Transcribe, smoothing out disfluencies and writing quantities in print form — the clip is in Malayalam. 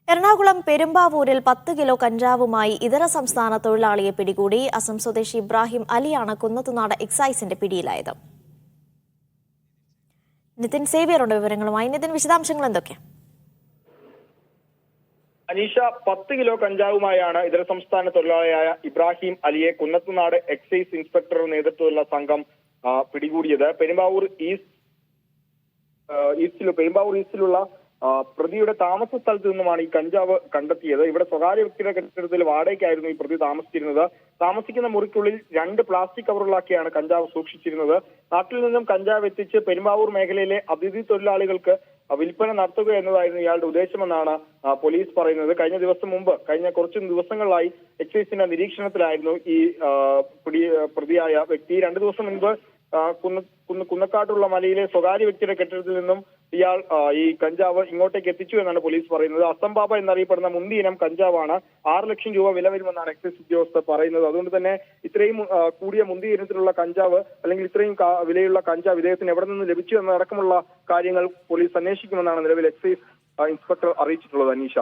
എറണാകുളം പെരുമ്പാവൂരിൽ 10 കിലോ കഞ്ചാവുമായി ഇതര സംസ്ഥാന തൊഴിലാളിയെ പിടികൂടി. അസം സ്വദേശി ഇബ്രാഹിം അലിയാണ് കുന്നത്തുനാട് എക്സൈസിന്റെ പിടിയിലായത്. നിതിൻ സേവ്യറുണ്ട് വിവരങ്ങളുമായി. നിതിൻ, വിശദാംശങ്ങൾ എന്തൊക്കെ? അനീഷ, 10 കിലോ കഞ്ചാവുമായാണ് ഇതര സംസ്ഥാന തൊഴിലാളിയായ ഇബ്രാഹിം അലിയെ കുന്നത്തുനാട് എക്സൈസ് ഇൻസ്പെക്ടറുടെ നേതൃത്വത്തിലുള്ള സംഘം പിടികൂടിയത്. പെരുമ്പാവൂർ ഈസ്റ്റിലുള്ള പ്രതിയുടെ താമസ സ്ഥലത്ത് നിന്നുമാണ് ഈ കഞ്ചാവ് കണ്ടെത്തിയത്. ഇവിടെ സ്വകാര്യ വ്യക്തിയുടെ കെട്ടിടത്തിൽ വാടകയ്ക്കായിരുന്നു ഈ പ്രതി താമസിച്ചിരുന്നത്. താമസിക്കുന്ന മുറിക്കുള്ളിൽ 2 പ്ലാസ്റ്റിക് കവറുകളാക്കിയാണ് കഞ്ചാവ് സൂക്ഷിച്ചിരുന്നത്. നാട്ടിൽ നിന്നും കഞ്ചാവ് എത്തിച്ച് പെരുമ്പാവൂർ മേഖലയിലെ അതിഥി തൊഴിലാളികൾക്ക് വിൽപ്പന നടത്തുക എന്നതായിരുന്നു ഇയാളുടെ ഉദ്ദേശമെന്നാണ് പോലീസ് പറയുന്നത്. കഴിഞ്ഞ കുറച്ച് ദിവസങ്ങളിലായി എക്സൈസിന്റെ നിരീക്ഷണത്തിലായിരുന്നു ഈ പ്രതിയായ വ്യക്തി. 2 ദിവസം മുൻപ് കുന്നക്കാട്ടുള്ള മലയിലെ സ്വകാര്യ വ്യക്തിയുടെ കെട്ടിടത്തിൽ നിന്നും ഇയാൾ ഈ കഞ്ചാവ് ഇങ്ങോട്ടേക്ക് എത്തിച്ചു എന്നാണ് പോലീസ് പറയുന്നത്. അസംബാബ എന്നറിയപ്പെടുന്ന മുന്തി ഇനം കഞ്ചാവാണ്. 6 ലക്ഷം രൂപ വില വരുമെന്നാണ് എക്സൈസ് ഉദ്യോഗസ്ഥർ പറയുന്നത്. അതുകൊണ്ട് തന്നെ ഇത്രയും കൂടിയ മുന്തി ഇനത്തിലുള്ള കഞ്ചാവ് അല്ലെങ്കിൽ ഇത്രയും വിലയുള്ള കഞ്ചാവ് ഇദ്ദേഹത്തിന് എവിടെ നിന്ന് ലഭിച്ചു എന്നടക്കമുള്ള കാര്യങ്ങൾ പോലീസ് അന്വേഷിക്കുമെന്നാണ് നിലവിൽ എക്സൈസ് ഇൻസ്പെക്ടർ അറിയിച്ചിട്ടുള്ളത്. അനീഷ.